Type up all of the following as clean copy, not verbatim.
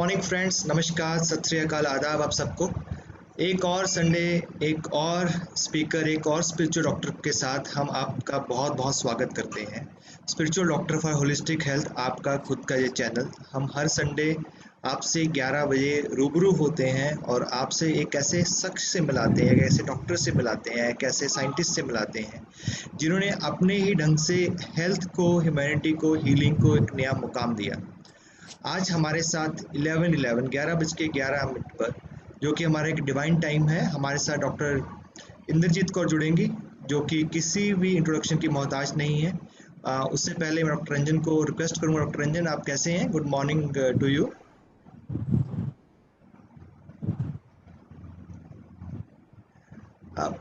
Morning friends, नमस्कार, सत श्री अकाल, आदाब आप सबको। एक और संडे, एक और स्पीकर, एक और स्पिरिचुअल डॉक्टर के साथ हम आपका बहुत बहुत स्वागत करते हैं। Spiritual doctor for holistic health, आपका खुद का ये चैनल। हम हर संडे आपसे 11 बजे रूबरू होते हैं और आपसे एक ऐसे शख्स से मिलाते हैं, एक ऐसे डॉक्टर से मिलाते हैं, एक ऐसे साइंटिस्ट से मिलाते हैं जिन्होंने अपने ही ढंग से हेल्थ को, ह्यूमैनिटी को, हीलिंग को एक नया मुकाम दिया। आज हमारे साथ 11 बज के 11 मिनट पर, जो कि हमारा एक डिवाइन टाइम है, हमारे साथ डॉक्टर इंद्रजीत कौर जुड़ेंगी, जो कि किसी भी इंट्रोडक्शन की मोहताज नहीं है। उससे पहले मैं डॉक्टर रंजन को रिक्वेस्ट करूंगा। डॉक्टर रंजन, आप कैसे हैं? Good morning to you.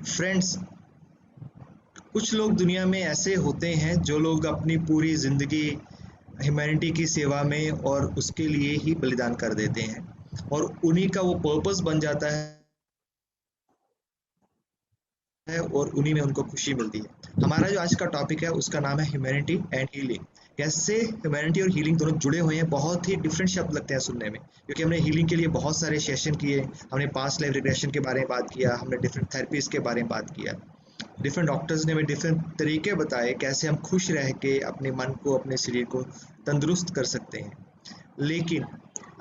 Friends, कुछ लोग दुनिया में ऐसे होते हैं जो लोग अपनी पूरी ज़िंदगी ह्यूमैनिटी की सेवा में और उसके लिए ही बलिदान कर देते हैं और उन्हीं का वो पर्पस बन जाता है और उन्हीं में उनको खुशी मिलती है। हमारा जो आज का टॉपिक है उसका नाम है ह्यूमैनिटी एंड हीलिंग। कैसे ह्यूमैनिटी और हीलिंग दोनों जुड़े हुए हैं। बहुत ही डिफरेंट शब्द लगते हैं सुनने में, क्योंकि हमने हीलिंग के लिए बहुत सारे सेशन किए, हमने पास्ट लाइफ रिग्रेशन के बारे में बात किया, हमने डिफरेंट थेरेपीज के बारे में बात किया। डिफरेंट डॉक्टर्स ने हमें डिफरेंट तरीके बताए कैसे हम खुश रह के अपने मन को, अपने शरीर को तंदुरुस्त कर सकते हैं। लेकिन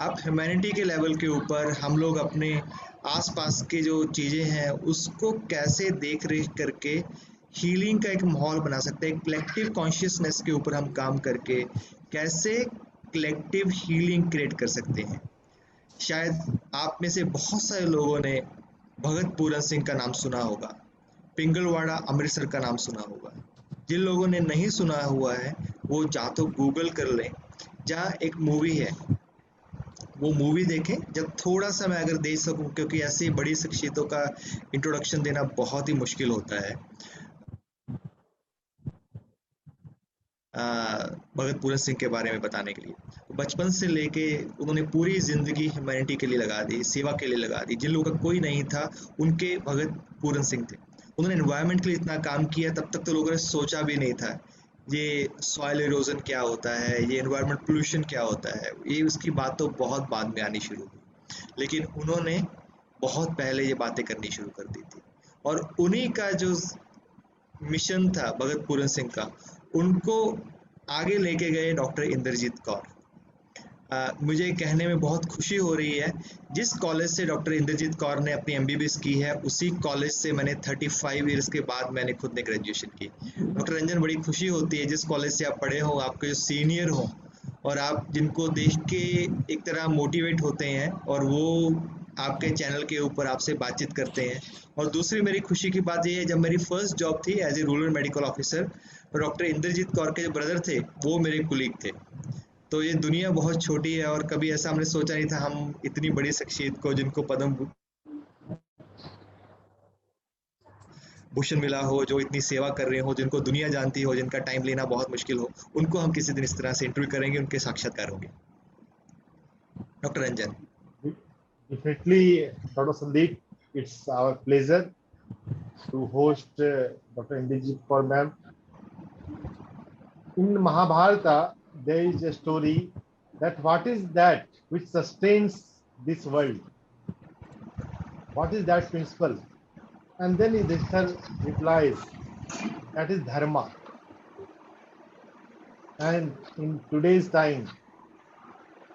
अब ह्यूमैनिटी के लेवल के ऊपर हम लोग अपने आसपास के जो चीज़ें हैं उसको कैसे देख रेख करके हीलिंग का एक माहौल बना सकते हैं। कलेक्टिव कॉन्शियसनेस के ऊपर हम काम करके कैसे कलेक्टिव हीलिंग क्रिएट कर सकते हैं। शायद आप में से बहुत सारे लोगों ने भगत पूरन सिंह का नाम सुना होगा, पिंगलवाड़ा अमृतसर का नाम सुना होगा। जिन लोगों ने नहीं सुना हुआ है वो जा तो गूगल कर लें, जहाँ एक मूवी है वो मूवी देखें। जब थोड़ा सा मैं अगर दे सकूं, क्योंकि ऐसी बड़ी शख्सियतों का इंट्रोडक्शन देना बहुत ही मुश्किल होता है। भगत पूरन सिंह के बारे में बताने के लिए, बचपन से लेके उन्होंने पूरी जिंदगी ह्यूमैनिटी के लिए लगा दी, सेवा के लिए लगा दी। जिन लोगों का कोई नहीं था उनके भगत पूरन सिंह थे। उन्होंने एनवायरनमेंट के लिए इतना काम किया, तब तक तो लोगों ने सोचा भी नहीं था ये सॉइल इरोजन क्या होता है, ये एनवायरनमेंट पोल्यूशन क्या होता है। ये उसकी बात तो बहुत बाद में आनी शुरू हुई, लेकिन उन्होंने बहुत पहले ये बातें करनी शुरू कर दी थी। और उन्हीं का जो मिशन था भगत पूरन सिंह का, उनको आगे लेके गए डॉक्टर इंद्रजीत कौर। मुझे कहने में बहुत खुशी हो रही है, जिस कॉलेज से डॉक्टर इंद्रजीत कौर ने अपनी एमबीबीएस की है उसी कॉलेज से मैंने 35 ईयर्स के बाद मैंने खुद ने ग्रेजुएशन की। डॉक्टर रंजन, बड़ी खुशी होती है जिस कॉलेज से आप पढ़े हो, आपके जो सीनियर हो और आप जिनको देख के एक तरह मोटिवेट होते हैं और वो आपके चैनल के ऊपर आपसे बातचीत करते हैं। और दूसरी मेरी खुशी की बात यह है, जब मेरी फर्स्ट जॉब थी as a rural medical officer, doctor Inderjit Kaur के जो ब्रदर थे वो मेरे कुलीग थे। तो ये दुनिया बहुत छोटी है और कभी ऐसा हमने सोचा नहीं था हम इतनी बड़ी शख्सियत को, जिनको पद्म भूषण मिला हो, जो इतनी सेवा कर रहे हो, जिनको दुनिया जानती हो, जिनका टाइम लेना बहुत मुश्किल हो, उनको हम किसी दिन इस तरह से इंटरव्यू करेंगे, उनके साक्षात्कार होंगे। Doctor Ranjan. Definitely, Dr. Sandeep, it's our pleasure to host Dr. Indrajit Kaur ma'am. In Mahabharata, there is a story that what is that which sustains this world? What is that principle? And then Yudhishthir replies, that is dharma. And in today's time,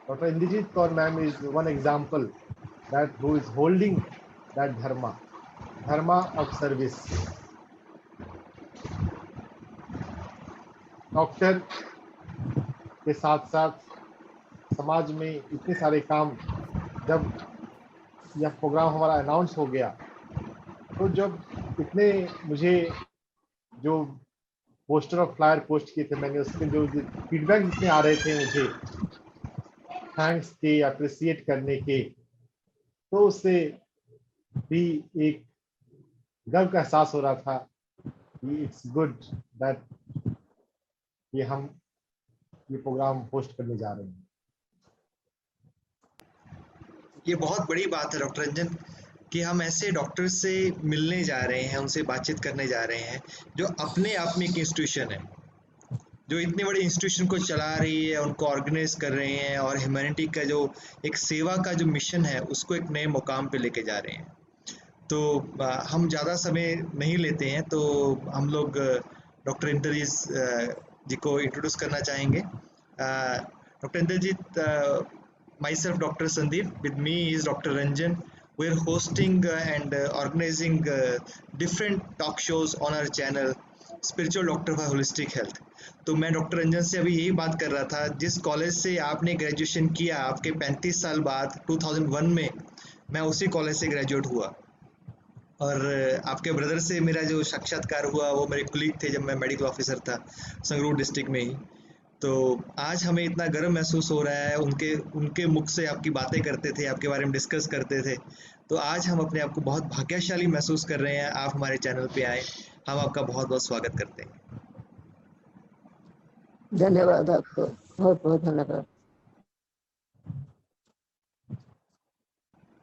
Dr. Indrajit Kaur ma'am is one example that who is holding that dharma of service. Doctor के साथ साथ समाज में इतने सारे काम, जब यह प्रोग्राम हमारा अनाउंस हो गया तो जब इतने मुझे जो पोस्टर और फ्लायर पोस्ट किए थे मैंने, उसके जो फीडबैक जितने आ रहे थे मुझे थैंक्स के, अप्रिसिएट करने के, तो उससे भी एक गर्व का एहसास हो रहा था कि इट्स गुड दैट ये हम ये प्रोग्राम होस्ट करने जा रहे हैं। ये बहुत बड़ी बात है डॉक्टर रंजन कि हम ऐसे डॉक्टर से मिलने जा रहे हैं, उनसे बातचीत करने जा रहे हैं जो अपने आप में एक इंस्टीट्यूशन है। जो इतने बड़े इंस्टीट्यूशन को चला रही है, उनको ऑर्गेनाइज कर रहे हैं और ह्यूमैनिटी का जो एक सेवा का जो मिशन है उसको एक नए मुकाम पे लेके जा रहे हैं। तो हम ज़्यादा समय नहीं लेते हैं, तो हम लोग डॉक्टर इंद्रजीत जी को इंट्रोड्यूस करना चाहेंगे। Doctor Inderjit, myself doctor Sandeep, with me is doctor Ranjan. We are hosting and organizing different talk shows on our channel, spiritual doctor for holistic health. तो मैं डॉक्टर रंजन से अभी यही बात कर रहा था, जिस कॉलेज से आपने ग्रेजुएशन किया आपके 35 साल बाद 2001 में, मैं उसी कॉलेज से ग्रेजुएट हुआ। और आपके ब्रदर से मेरा जो साक्षात्कार हुआ वो मेरे कुलीग थे जब मैं मेडिकल ऑफिसर था संगरूर डिस्ट्रिक्ट में ही। तो आज हमें इतना गर्व महसूस हो रहा है, उनके उनके मुख से आपकी बातें करते थे, आपके बारे में डिस्कस करते थे। तो आज हम अपने आप को बहुत भाग्यशाली महसूस कर रहे हैं, आप हमारे चैनल पे आए। हम आपका बहुत बहुत स्वागत करते हैं। धन्यवाद आपको, बहुत बहुत धन्यवाद।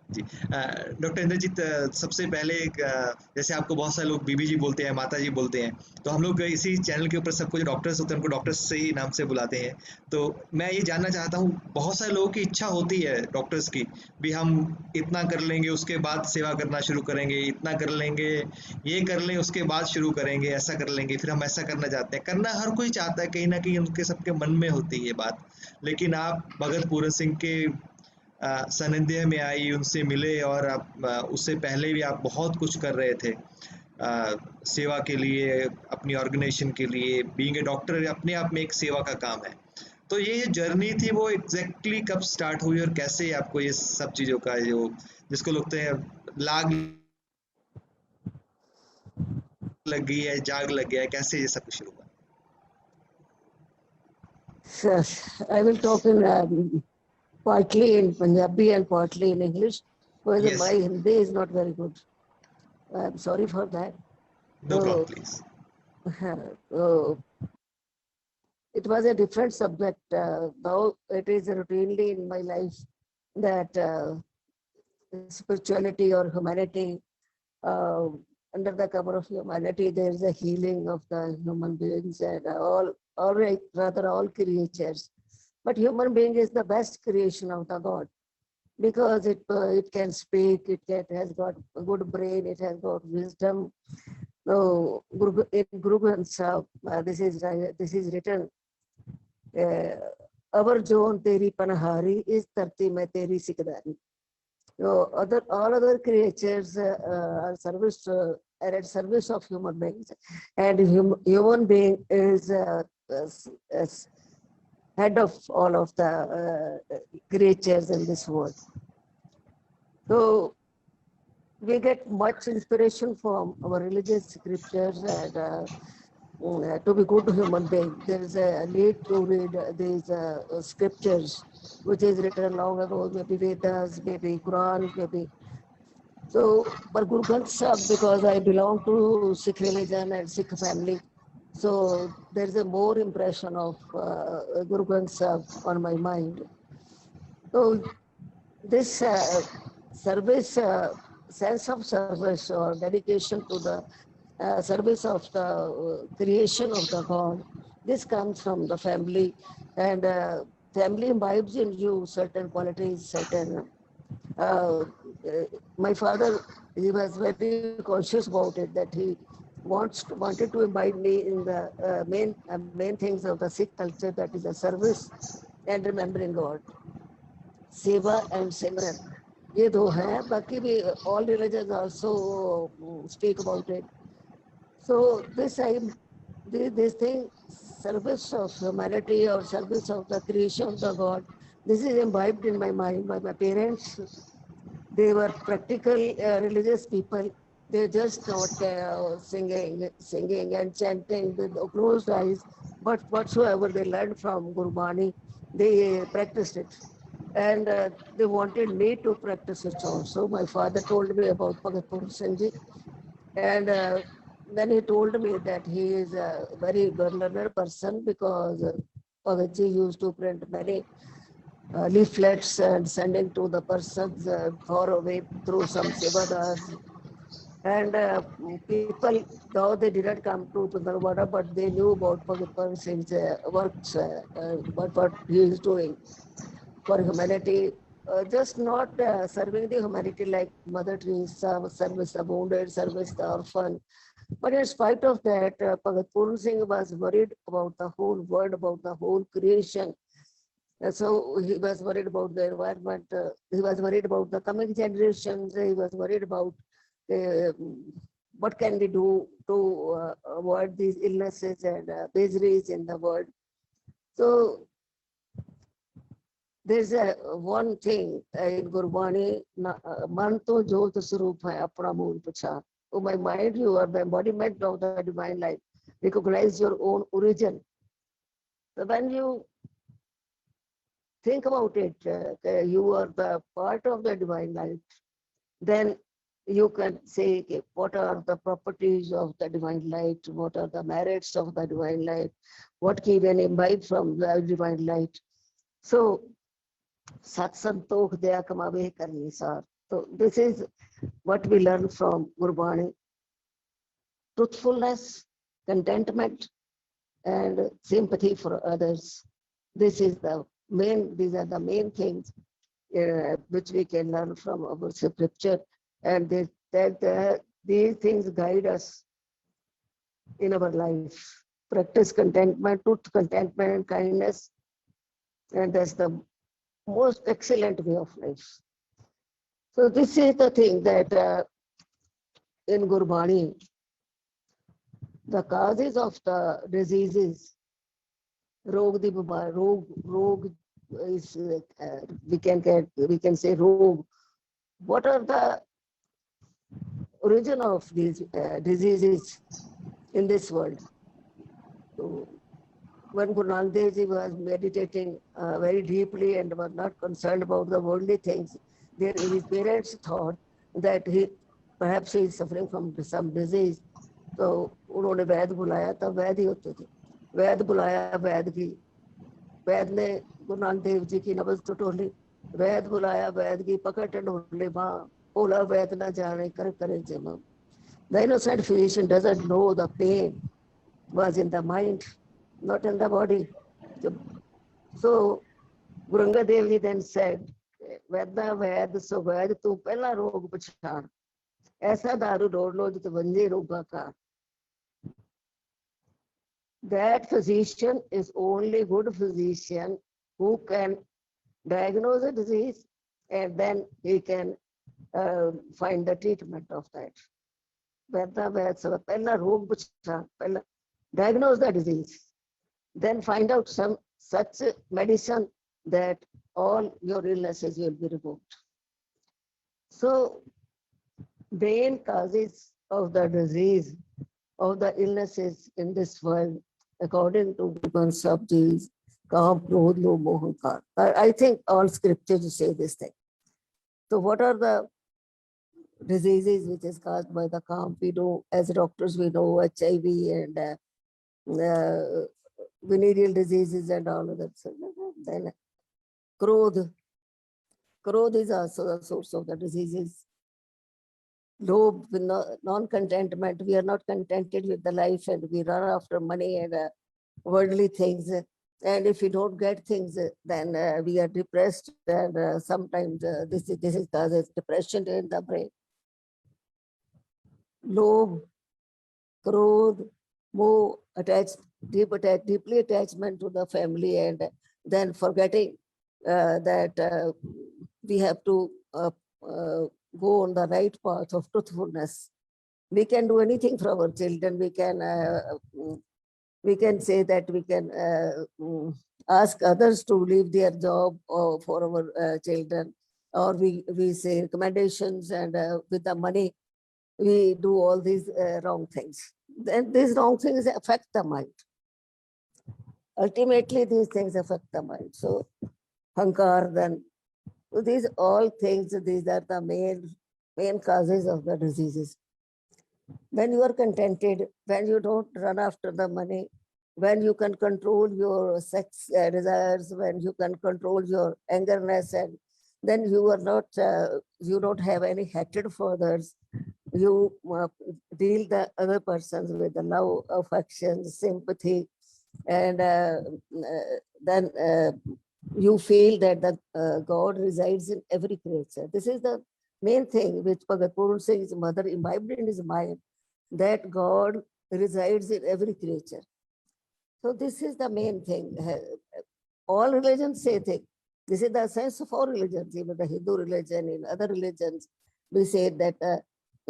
जी, डॉक्टर इंद्रजीत, सबसे पहले जैसे आपको बहुत सारे लोग बीबी जी बोलते हैं, माता जी बोलते हैं, तो हम लोग इसी चैनल के ऊपर सबको जो डॉक्टर्स होते हैं उनको डॉक्टर्स से ही नाम से बुलाते हैं। तो मैं ये जानना चाहता हूँ, बहुत सारे लोगों की इच्छा होती है डॉक्टर्स की भी, हम इतना कर लेंगे उसके बाद सेवा करना शुरू करेंगे, इतना कर लेंगे, ये कर लें उसके बाद शुरू करेंगे, ऐसा कर लेंगे, फिर हम ऐसा करना चाहते हैं। करना हर कोई चाहता है, कहीं ना कहीं उनके सबके मन में होती है ये बात। लेकिन आप भगत पूरन सिंह के सानिध्य में आई, उनसे मिले, और आप उससे पहले भी आप बहुत कुछ कर रहे थे सेवा के लिए, अपनी ऑर्गेनाइजेशन के लिए। बीइंग ए डॉक्टर अपने आप में एक सेवा का काम है। तो ये जर्नी थी वो एग्जैक्टली कब स्टार्ट हुई और कैसे आपको ये सब चीज़ों का जो जिसको लगते हैं लाग लग गई है, जाग लग गया है, कैसे ये सब कुछ शुरू हुआ? I will talk in partly in Punjabi and partly in English, because Yes. my Hindi is not very good. I am sorry for that. No problem, please. So, it was a different subject. Now it is routinely in my life that spirituality or humanity, under the cover of humanity, there is a healing of the human beings and all creatures. But human being is the best creation of the God, because it can speak, it has got a good brain, it has got wisdom. So in Guru Granth Sahib, this is written, our zone तेरी पनहारी इस धरती में तेरी सिकदारी. So all other creatures are at service of human beings, and human being is head of all of the creatures in this world. So we get much inspiration from our religious scriptures and to be good human being. There is a need to read these scriptures, which is written long ago, maybe Vedas, maybe Quran, maybe. So, but Guru Granth Sahib, because I belong to Sikh religion and Sikh family, so there is a more impression of Guru Granth Sahib on my mind. So this service, sense of service or dedication to the service of the creation of the God, this comes from the family, and family imbibes in you certain qualities, certain. My father, he was very conscious about it, that he wanted to imbibe me in the main things of the Sikh culture, that is the service and remembering God. Seva and Simran. ये दो हैं, बाकी भी all religions also speak about it. So this thing, service of humanity or service of the creation of the God, this is imbibed in my mind by my parents. They were practical religious people. They just not singing and chanting with closed eyes, but whatsoever they learned from Guru Bani, they practiced it. And they wanted me to practice it also. My father told me about Bhagat Pur Singh Ji, and then he told me that he is a very learned person, because Bhagat Ji used to print many leaflets and sending to the persons far away through some sevadars. And people, though they didn't come to Pundarwada, but they knew about Bhagat Singh's works, what he is doing for humanity, just not serving the humanity like Mother Teresa, service the wounded, service the orphan. But in spite of that, Bhagat Pooran Singh was worried about the whole world, about the whole creation. So he was worried about the environment. He was worried about the coming generations. He was worried about uh, what can we do to avoid these illnesses and miseries in the world. So there's a one thing in Gurbani, man to jyot swarup hai apna mool pachhan. Oh, my mind, you are the embodiment of the divine light. Recognize your own origin. So when you think about it, you are the part of the divine light, then you can say okay, what are the properties of the divine light, what are the merits of the divine light, what can we imbibe from the divine light. So, Sat Santokh Daya Kamave Karni Sar. So this is what we learn from Gurbani. Truthfulness, contentment, and sympathy for others. This is the these are the main things which we can learn from our scripture, and these things guide us in our life. Practice contentment, truth, contentment, and kindness, and that's the most excellent way of life. So this is the thing that in Gurbani, the causes of the diseases, rog the rog is we can say rog. What are the origin of these diseases in this world? So when Guru Nanak Dev Ji was meditating very deeply and was not concerned about the worldly things, his parents thought that perhaps he is suffering from some disease. तो उन्होंने वैद बुलाया, तब वैद ही होते थे. वैद बुलाया, वैद ने गुरु नानक देव जी की नब्ज टटोली. वैद बुलाया, वैद की पकड़ टटोले माँ. बोला वैद न जाने कर करे जमा. The innocent physician doesn't know the pain was in the mind, not in the body. So Guru Angad Dev Ji then said, वैदा वैद सो वैद तू पहला रोग पछाण, ऐसा दारू डोर लो जित वंजे रोगा का. That physician is only good physician who can diagnose a disease and then he can find the treatment of that. Diagnose the disease, then find out some such medicine that all your illnesses will be removed. So, main causes of the disease, of the illnesses in this world, according to Sabji's Kaam, Krodh, Lobh, Moh, Ahankar. I think all scriptures say this thing. So what are the diseases which is caused by the Kaam? We know, as doctors, we know HIV and venereal diseases and all of that. So then Krodh is also the source of the diseases. Lobh, non-contentment, we are not contented with the life and we run after money and worldly things. And if we don't get things, then we are depressed, and sometimes this causes depression in the brain. Lobh, Krodh, Moh, deeply attachment to the family, and then forgetting that we have to go on the right path of truthfulness. We can do anything for our children. We can say that we can ask others to leave their job for our children, or we say recommendations, and with the money we do all these wrong things. Then these wrong things affect the mind. Ultimately, these things affect the mind. So, Ahankar, then, so these all things, these are the main causes of the diseases. When you are contented, when you don't run after the money, when you can control your sex desires, when you can control your angerness, and then you are not, you don't have any hatred for others, you deal the other persons with the love, affection, sympathy, and then you feel that the God resides in every creature. This is the main thing which Bhagat Purun Singh's mother imbibed in his mind, that God resides in every creature. So this is the main thing. All religions say thing. This is the sense of all religions, even the Hindu religion, in other religions, we say that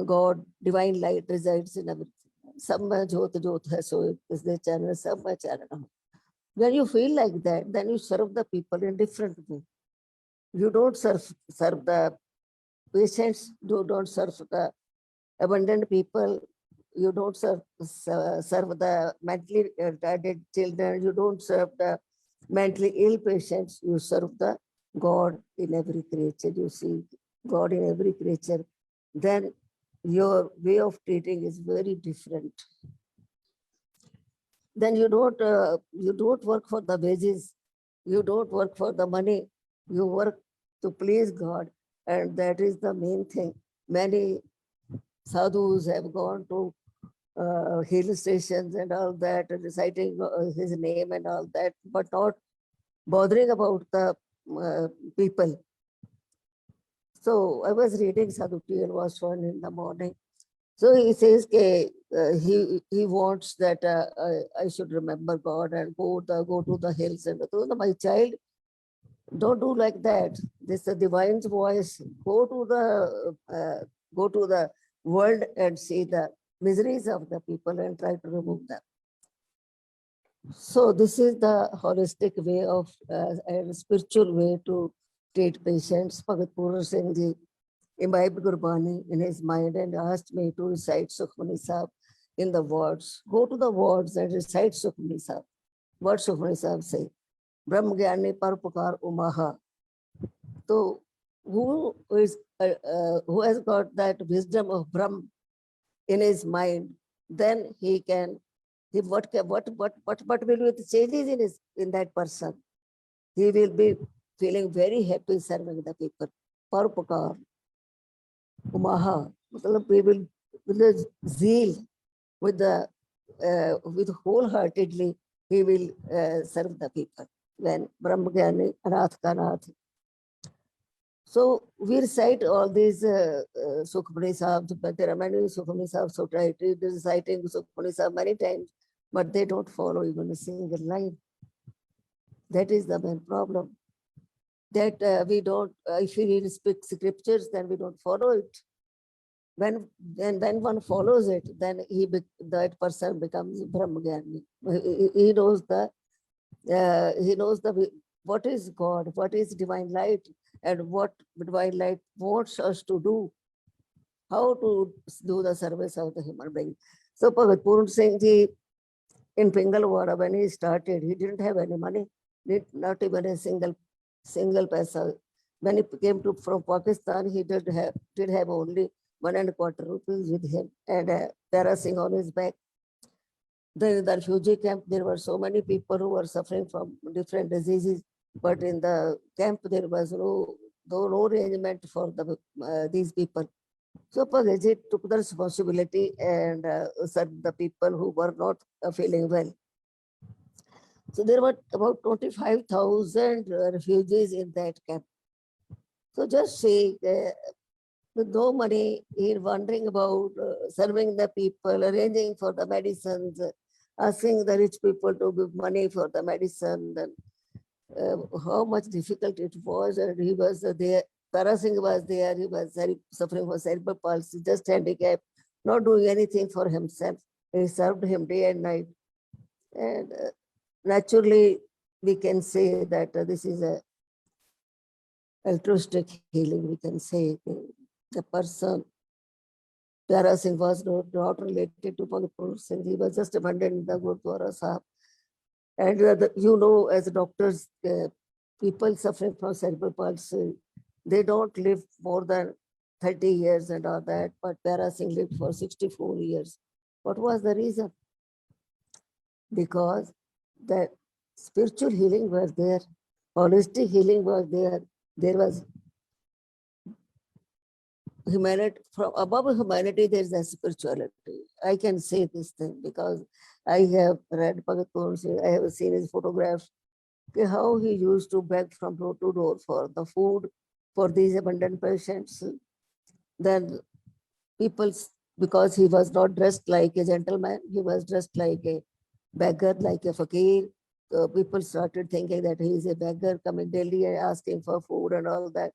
God, divine light resides in everything. सब में ज्योत ज्योत है सोई इसलिए channel सब में channel. When you feel like that, then you serve the people in different way. You don't serve the patients, you don't serve the abandoned people, you don't serve the mentally retarded children, you don't serve the mentally ill patients, you serve the God in every creature. You see God in every creature, then your way of treating is very different. Then you don't work for the wages, you don't work for the money, you work to please God, and that is the main thing. Many sadhus have gone to hill stations and all that, reciting his name and all that, but not bothering about the people. So I was reading Sadhu T.L. Vaswan in the morning. So he says he wants that I should remember God and go to the hills. And so my child, don't do like that. This is the divine's voice. Go to the world and see the miseries of the people and try to remove them. So this is the holistic way of and spiritual way to treat patients. Bhagat Purun Singh Ji imbibed Gurbani in his mind and asked me to recite Sukhmani Sahib in the wards. Go to the wards and recite Sukhmani Sahib. What Sukhmani Sahib say? Brahm Gyani Parupakar Umaha. So who has got that wisdom of Brahm in his mind, then he can. What will be the changes in that person? He will be feeling very happy serving the people. Parupakar. Umaha, we will with the zeal, with wholeheartedly, he will serve the people. When Brahmagyani, Anath Kanath. So we recite all these Sukhmani Sahib, but there are many Sukhmani Sahib society reciting Sukhmani Sahib many times, but they don't follow even a single line. That is the main problem. That we don't, if we speak scriptures, then we don't follow it. When one follows it, then that person becomes Brahmagyani. He knows what is God, what is divine light, and what divine light wants us to do, how to do the service of the human being. So Bhagat Purun Singh Ji in Pingalwada, when he started, he didn't have any money, not even a single paisa. When he came from Pakistan, he did have only 1.25 rupees with him and Tara Singh on his back. Then in the refugee camp, there were so many people who were suffering from different diseases, but in the camp there was no arrangement for these people. So Pagaji took the responsibility and served the people who were not feeling well. So there were about 25,000 refugees in that camp. So just see, with no money, he wondering about serving the people, arranging for the medicines, asking the rich people to give money for the medicine, and how much difficult it was. And he was there, Tara Singh was there, he was suffering from cerebral palsy, just handicapped, not doing anything for himself. He served him day and night. And naturally, we can say that this is a altruistic healing, we can say. The person, Tara Singh, was not related to Bhagat Purun Singh. He was just abandoned in the Gurdwara Sahib. And as doctors, people suffering from cerebral palsy, they don't live more than 30 years and all that, but Tara Singh lived for 64 years. What was the reason? Because the spiritual healing was there, holistic healing was there. There was humanity, from above humanity, there is a spirituality. I can say this thing because I have read Bhagat Pooran Singh, I have seen his photographs, how he used to beg from door to door for the food for these abandoned patients. Then people, because he was not dressed like a gentleman, he was dressed like a beggar, like a fakir. So people started thinking that he is a beggar coming daily and asking for food and all that.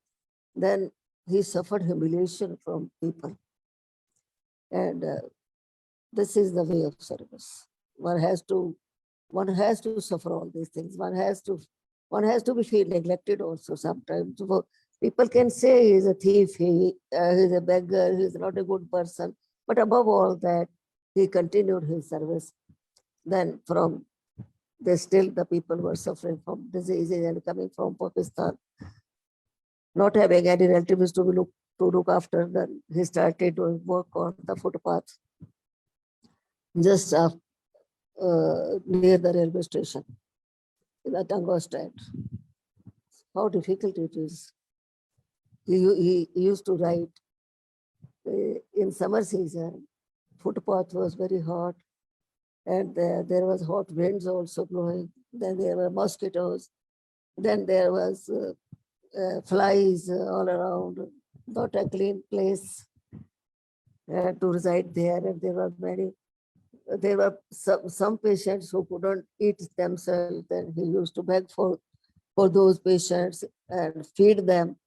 Then he suffered humiliation from people. And this is the way of service. One has to suffer all these things. One has to be feel neglected also sometimes. So people can say he's a thief, he's a beggar, he's not a good person. But above all that, he continued his service. Then from still the people were suffering from diseases and coming from Pakistan, not having any relatives to look after. Then he started to work on the footpath just near the railway station, in the Tango stand. How difficult it is. He used to ride in summer season. Footpath was very hot, and there was hot winds also blowing. Then there were mosquitoes. Then there was flies all around. Not a clean place to reside there, and there were many. There were some patients who couldn't eat themselves. Then he used to beg for those patients and feed them.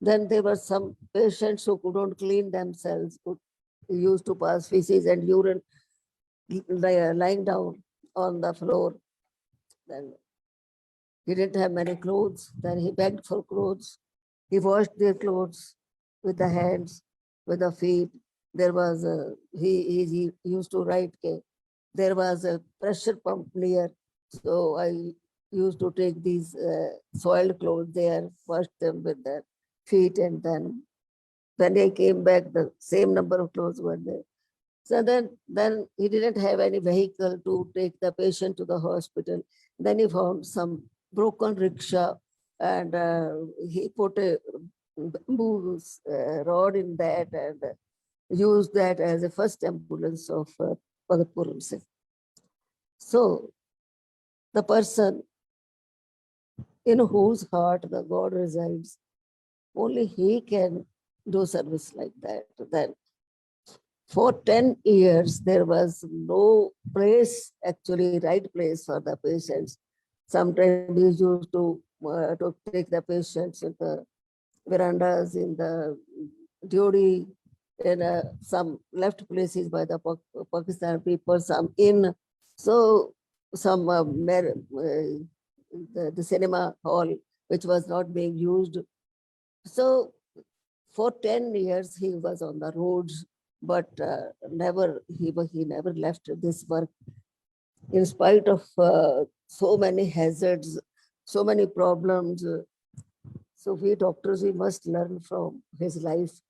Then there were some patients who couldn't clean themselves, who used to pass feces and urine lying down on the floor. Then he didn't have many clothes. Then he begged for clothes. He washed their clothes with the hands, with the feet. There was he used to write, there was a pressure pump near. So I used to take these soiled clothes there, wash them with their feet, and then when I came back, the same number of clothes were there. So then he didn't have any vehicle to take the patient to the hospital. Then he found some broken rickshaw, and he put a bamboo rod in that and used that as a first ambulance of Bhagat Pooran Singh. So the person in whose heart the God resides, only he can do service like that. Then for 10 years, there was no place, actually right place for the patients. Sometimes we used to take the patients in the verandas, in the duty, in some left places by the Pakistan people, some in. So some the cinema hall, which was not being used. So for 10 years, he was on the roads, but he never left this work. In spite of so many hazards, so many problems. So we doctors, we must learn from his life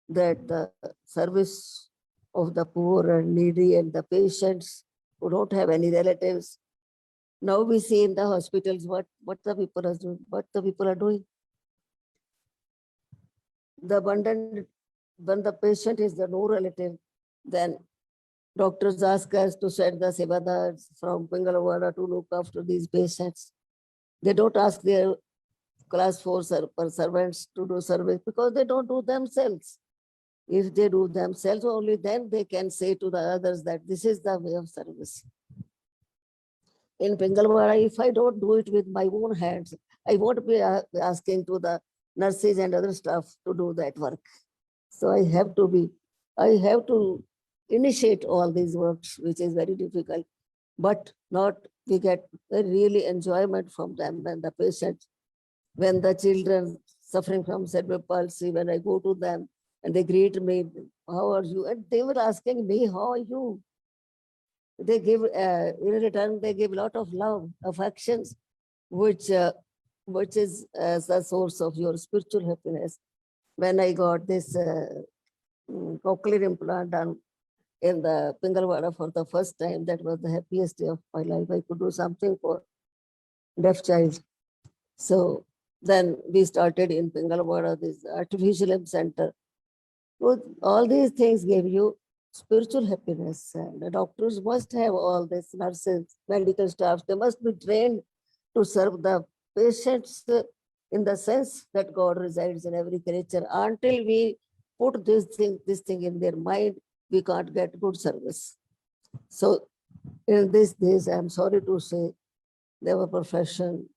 that the service of the poor and needy and the patients who don't have any relatives. Now we see in the hospitals what the people are doing. The abundant, when the patient is the no relative, then doctors ask us to send the sevadars from Pingalwada to look after these patients. They don't ask their class 4 servants to do service because they don't do themselves. If they do themselves, only then they can say to the others that this is the way of service. In Pingalwada, if I don't do it with my own hands, I won't be asking to the nurses and other staff to do that work. So I have to initiate all these works, which is very difficult, but not we get a really enjoyment from them when the patients, when the children suffering from cerebral palsy, when I go to them and they greet me, how are you? And they were asking me, how are you? They give, in return, they give a lot of love, affections, which is the source of your spiritual happiness. When I got this cochlear implant done in the Pingalwada for the first time, that was the happiest day of my life. I could do something for deaf child. So then we started in Pingalwada, this artificial limb center, All these things give you spiritual happiness, and the doctors must have all this, nurses, medical staff, they must be trained to serve the patients in the sense that God resides in every creature. Until we put this thing in their mind, we can't get good service. So in these days, I'm sorry to say, our profession,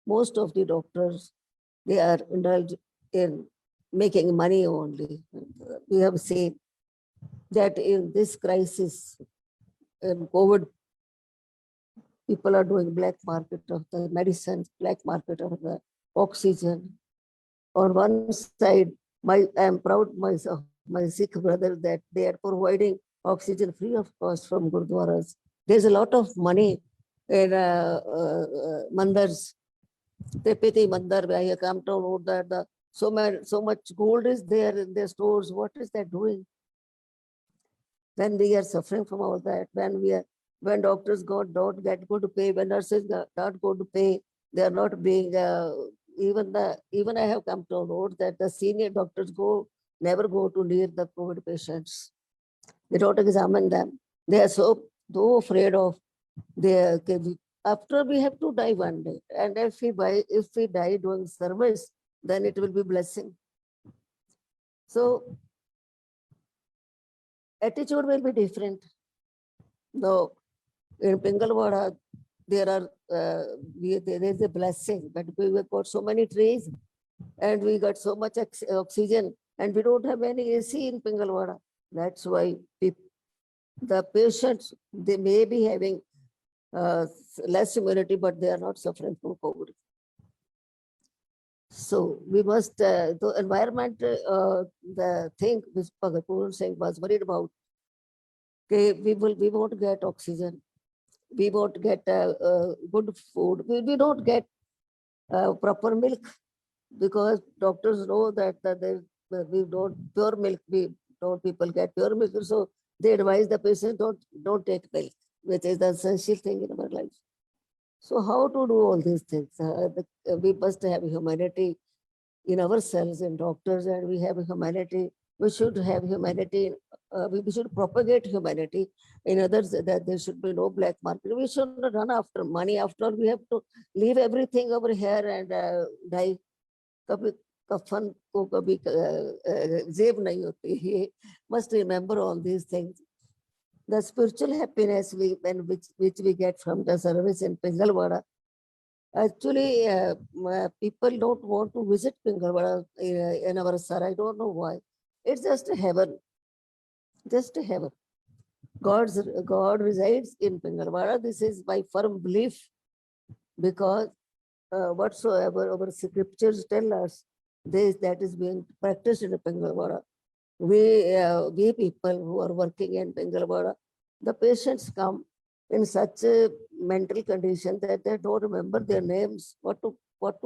most of the doctors, they are indulged in making money only. We have seen that in this crisis, in COVID, people are doing black market of the medicines, black market of the oxygen. On one side, I am proud myself, my Sikh brother, that they are providing oxygen free of cost from Gurdwaras. There's a lot of money in mandars. Tepeti mandar, where I come to know that so much gold is there in their stores. What is that doing? When we are suffering from all that, when doctors don't get good pay, when nurses not good pay, they are not being even I have come to know that the senior doctors never go to near the COVID patients. They don't examine them. They are so afraid of their. After we have to die one day, and if we die doing service, then it will be blessing. So attitude will be different. No, in Pingalwada, there is a blessing, but we have got so many trees and we got so much oxygen, and we don't have any AC in Pingalwada. That's why the patients, they may be having less immunity, but they are not suffering from COVID. So we must, the environment, the thing which Bhagat Pooran Singh was worried about, okay, we won't get oxygen, we won't get good food, we don't get proper milk, because doctors know that we don't pure milk, people get pure milk, so they advise the patient don't take milk, which is the essential thing in our life. So how to do all these things? We must have humanity in ourselves, in doctors, and we have humanity. We should have humanity. We should propagate humanity in others, that there should be no black market. We should not run after money. After all, we have to leave everything over here and die. कभी कफन को कभी जेब नहीं होती है. Must remember all these things. The spiritual happiness which we get from the service in Pingalwada. Actually, people don't want to visit Pingalwada in our sir. I don't know why. It's just a heaven. Just a heaven. God resides in Pingalwada. This is my firm belief, because whatsoever our scriptures tell us, that is being practiced in Pingalwada. We people who are working in Pingalwada, the patients come in such a mental condition that they don't remember their names. What to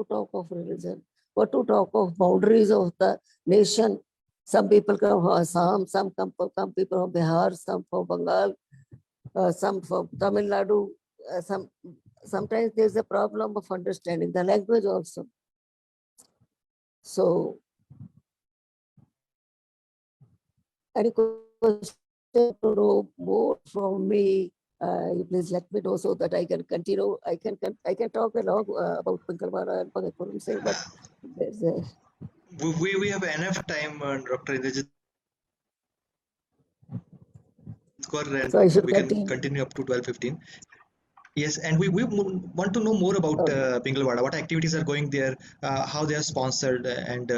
talk of religion? What to talk of boundaries of the nation? Some people come from Assam, some people from Bihar, some from Bengal, some from Tamil Nadu. Sometimes there's a problem of understanding the language also. So, any question to know more from me, please let me know so that I can continue. I can talk a lot about Pingalwada and Bhagat Pooran Singh, but there's a... We have enough time, Dr. Indrajit Kaur, and So I should we can continue. continue up to 12:15. Yes, and we want to know more about Pingalwada, what activities are going there, how they are sponsored, and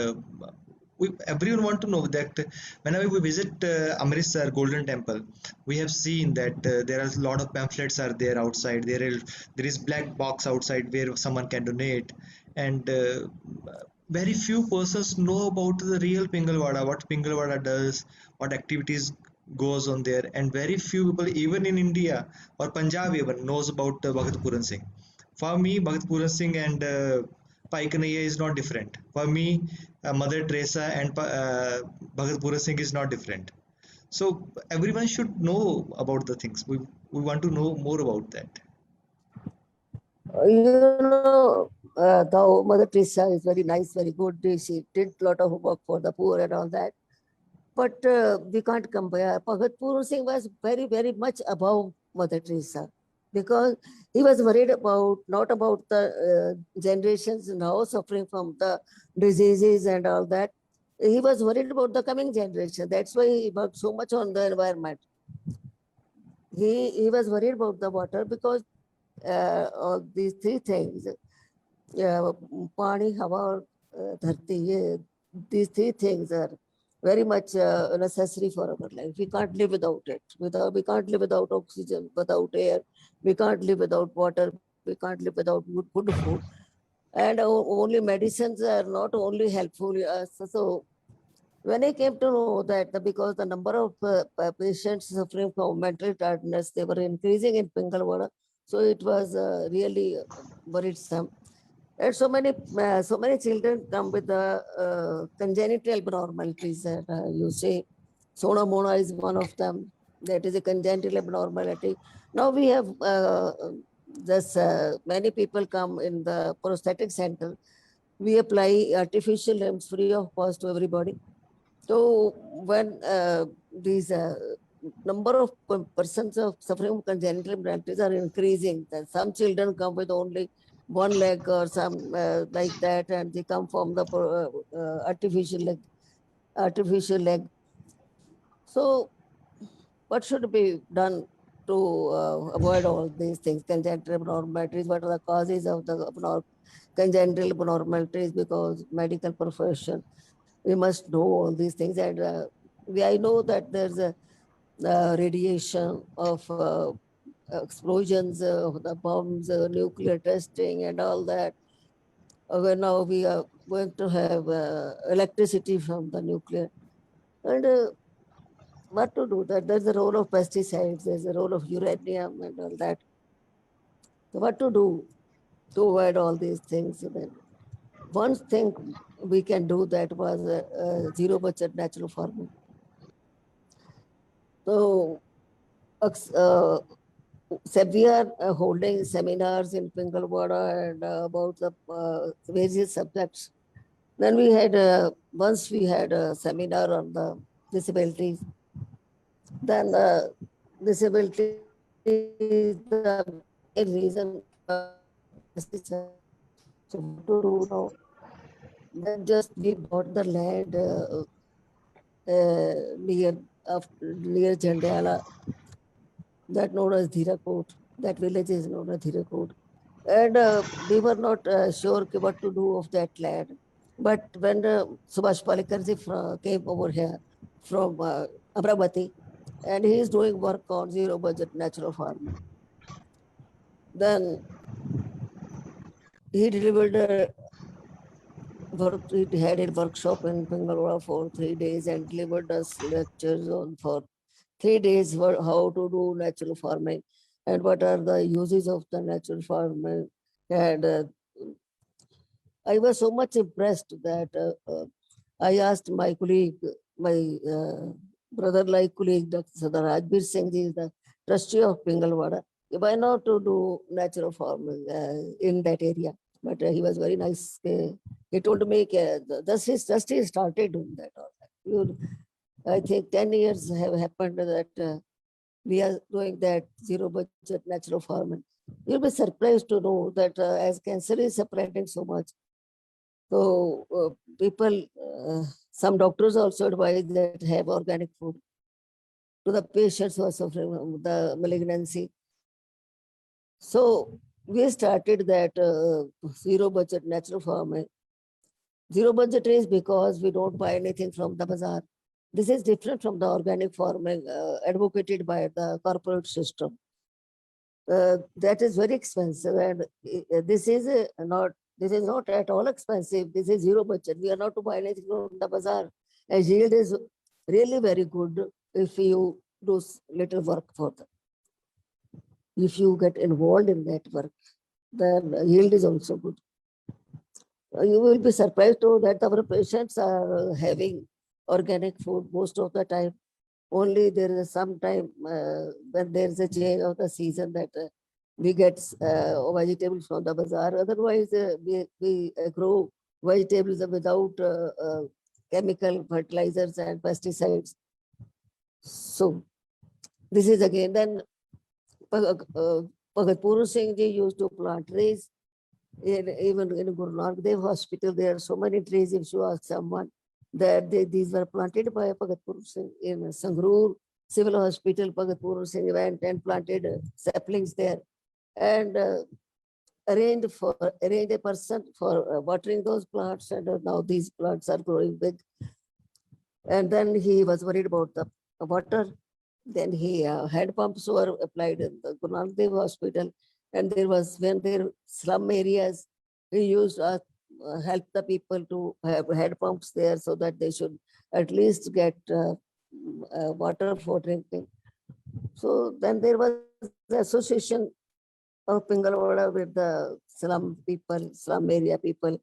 everyone want to know that whenever we visit Amritsar Golden Temple, we have seen that there are a lot of pamphlets are there outside. There is black box outside where someone can donate, and very few persons know about the real Pingalwada, what Pingalwada does, what activities goes on there, and very few people even in India or Punjab even knows about Bhagat Pooran Singh. For me, Bhagat Pooran Singh and Pai Kanhaiya is not different. For me, Mother Teresa and Bhagat Pooran Singh is not different. So everyone should know about the things. We want to know more about that. You know, the Mother Teresa is very nice, very good. She did a lot of work for the poor and all that. but we can't compare. Bhagat Pooran Singh was very, very much above Mother Teresa, because he was worried about, not about the generations now suffering from the diseases and all that. He was worried about the coming generation. That's why he worked so much on the environment. He was worried about the water, because all these three things, pani, hawa, और dharti, these three things are very much necessary for our life. We can't live without it. We can't live without oxygen, without air. We can't live without water. We can't live without good food. And only medicines are not only helpful. So when I came to know that because the number of patients suffering from mental tiredness, they were increasing in Pingalwada, so it was really worrisome. And so many children come with the congenital abnormalities that you say. Sona Mona is one of them. That is a congenital abnormality. Now we have many people come in the prosthetic center. We apply artificial limbs free of cost to everybody. So when these number of persons of suffering from congenital abnormalities are increasing, then some children come with only one leg or some like that, and they come from the artificial leg. So what should be done to avoid all these things, congenital abnormalities? What are the causes of the congenital abnormalities? Because medical profession, we must know all these things. And I know that there's a radiation of explosions of the bombs, nuclear testing and all that. Where now we are going to have electricity from the nuclear. And what to do? That there's a role of pesticides, there's a role of uranium and all that. So what to do to avoid all these things? Then one thing we can do, that was zero budget natural farming. So we are holding seminars in Pingalwada and about the various subjects. Then we had once we had a seminar on the disabilities. Then disability is the main reason. So what to do now? Then just we bought the land near Jhandiala, that known as Dhirakot. That village is known as Dhirakot. And we were not sure what to do of that land. But when Subhash Palekarji came over here from Amravati, and he is doing work on zero budget natural farming. Then he delivered he had a workshop in Bangalore for 3 days and delivered us lectures on for 3 days for how to do natural farming and what are the uses of the natural farming. And I was so much impressed that I asked my colleague, my brother-like colleague, Dr. Sardar Rajbir Singh, he is the trustee of Pingalwada, why not to do natural farming in that area? But he was very nice. He told me, thus his trustee started doing that. I think 10 years have happened that we are doing that zero budget natural farming. You'll be surprised to know that as cancer is spreading so much, so people, some doctors also advise that have organic food to the patients who are suffering from the malignancy. So we started that zero budget natural farming. Zero budget is because we don't buy anything from the bazaar. This is different from the organic farming advocated by the corporate system. That is very expensive, and this is not at all expensive. This is zero budget. We are not to buy anything from the bazaar. And yield is really very good if you do little work for them. If you get involved in that work, then yield is also good. You will be surprised to know that our patients are having organic food most of the time. Only there is some time when there is a change of the season that we get vegetables from the bazaar. Otherwise, we grow vegetables without chemical fertilizers and pesticides. So this is again, then Bhagat Puru Singh Ji used to plant trees. Even in Guru Nanak Dev Hospital, there are so many trees. If you ask someone, that these were planted by Bhagat Puru Singh. In Sangrur Civil Hospital, Bhagat Puru Singh went and planted saplings there, and arranged a person for watering those plants, and now these plants are growing big. And then he was worried about the water. Then he hand pumps were applied in the Guru Nanak Dev Hospital, and there was, when there slum areas, he used help the people to have hand pumps there so that they should at least get water for drinking. So then there was the association of Pingalwada with the slum people, slum area people.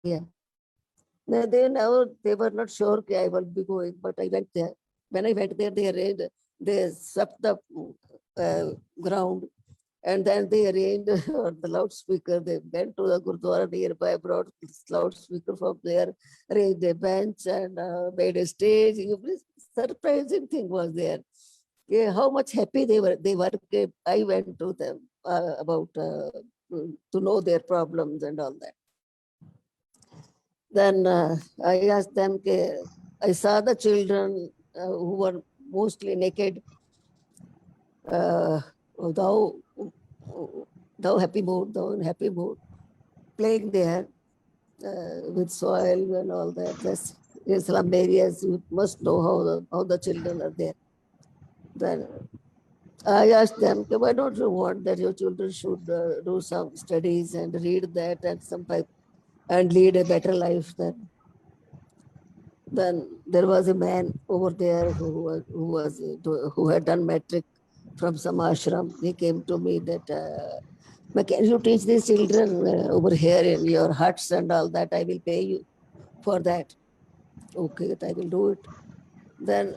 Yeah. No, they were not sure that I will be going, but I went there. When I went there, they swept the ground, and then they arranged the loudspeaker. They went to the Gurdwara nearby, brought loudspeaker from there, arranged a bench and made a stage. Surprising thing was there. Yeah, how much happy they were. I went to them about to know their problems and all that. Then I asked them, I saw the children who were mostly naked. Thou happy mood, thou in happy mood, playing there with soil and all that. That's in slum areas, you must know how the children are there. Then I asked them, why don't you want that your children should do some studies and read that and lead a better life than. Then there was a man over there who had done metric from some ashram. He came to me that, can you teach these children over here in your huts and all that? I will pay you for that. Okay, I will do it. Then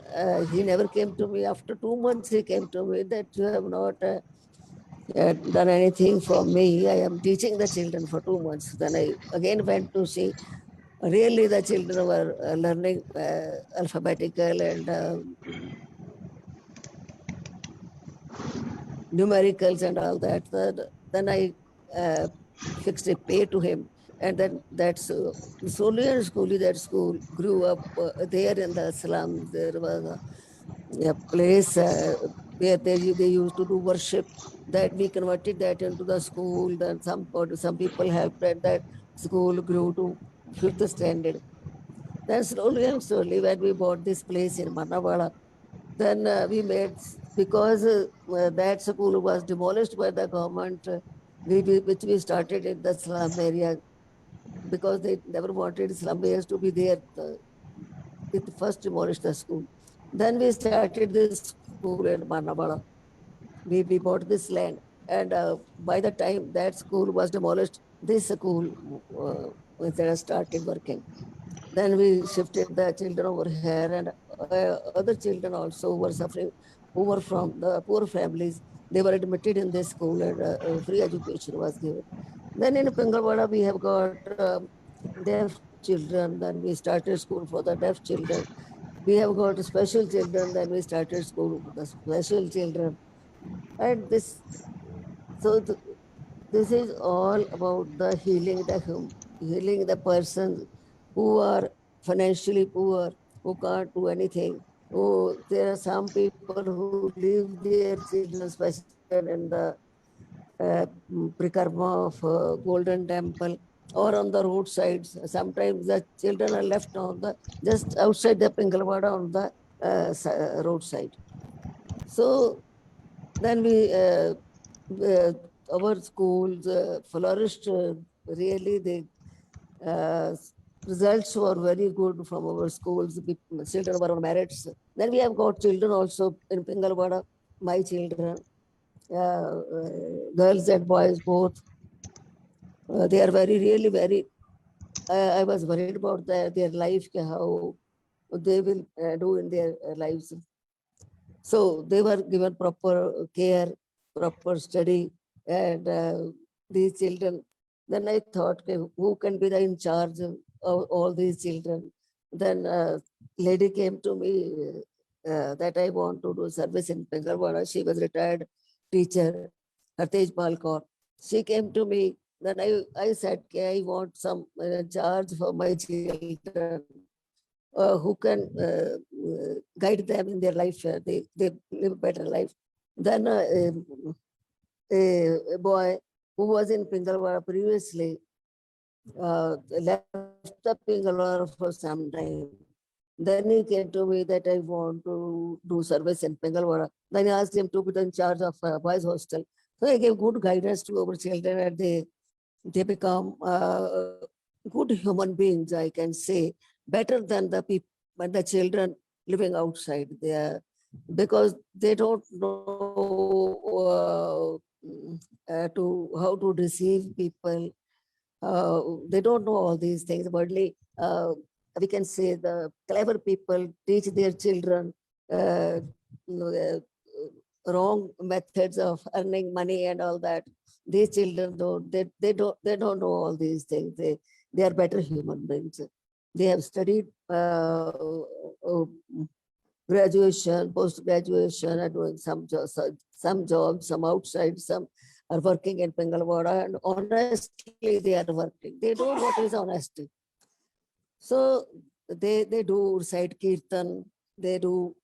he never came to me. After 2 months, he came to me that you have not done anything for me. I am teaching the children for 2 months. Then I again went to see. Really, the children were learning alphabetical and numericals and all that. Then I fixed a pay to him. And then that's Solian Schoolie, that school grew up there in the slums. There was a place where they used to do worship, that we converted that into the school. Then some people helped, and that school grew to 5th standard. Then slowly and slowly, when we bought this place in Manawala, then we made, because that school was demolished by the government, which we started in the slum area, because they never wanted slum areas to be there. It first demolished the school. Then we started this school in Manawala. We bought this land, and by the time that school was demolished, this school started working. Then we shifted the children over here, and other children also were suffering, who were from the poor families. They were admitted in this school, and free education was given. Then in Pingalwada, we have got deaf children. Then we started school for the deaf children. We have got special children. Then we started school for the special children. And this is all about the healing the persons who are financially poor, who can't do anything. Oh, there are some people who leave their children, especially in the Prikarma of Golden Temple or on the roadsides. Sometimes the children are left on the just outside the Pingalwada on the roadside. So then our schools flourished. Really, the results were very good from our schools. Children were on merits. Then we have got children also in Pingalwada, my children, girls and boys both. They are really very. I was worried about their life, how they will do in their lives. So they were given proper care, proper study, and these children. Then I thought, okay, who can be the in charge of all these children? Then lady came to me that I want to do service in Pengalwada. She was retired teacher, Hartej Palkar. She came to me. Then I said, okay, I want some charge for my children who can guide them in their life. They live a better life. Then a boy who was in Pingalwada previously left the Pingalwada for some time. Then he came to me that I want to do service in Pingalwada. Then I asked him to be in charge of boys hostel. So I gave good guidance to our children and they become good human beings, I can say, better than the people, the children living outside there, because they don't know to how to deceive people. They don't know all these things. Worldly, we can say the clever people teach their children wrong methods of earning money and all that. These children don't know all these things. They are better human beings. They have studied graduation, post-graduation, are doing some jobs, some outside, some are working in Pengalwada, and honestly they are working. They know what is honesty. So they do recite kirtan, they do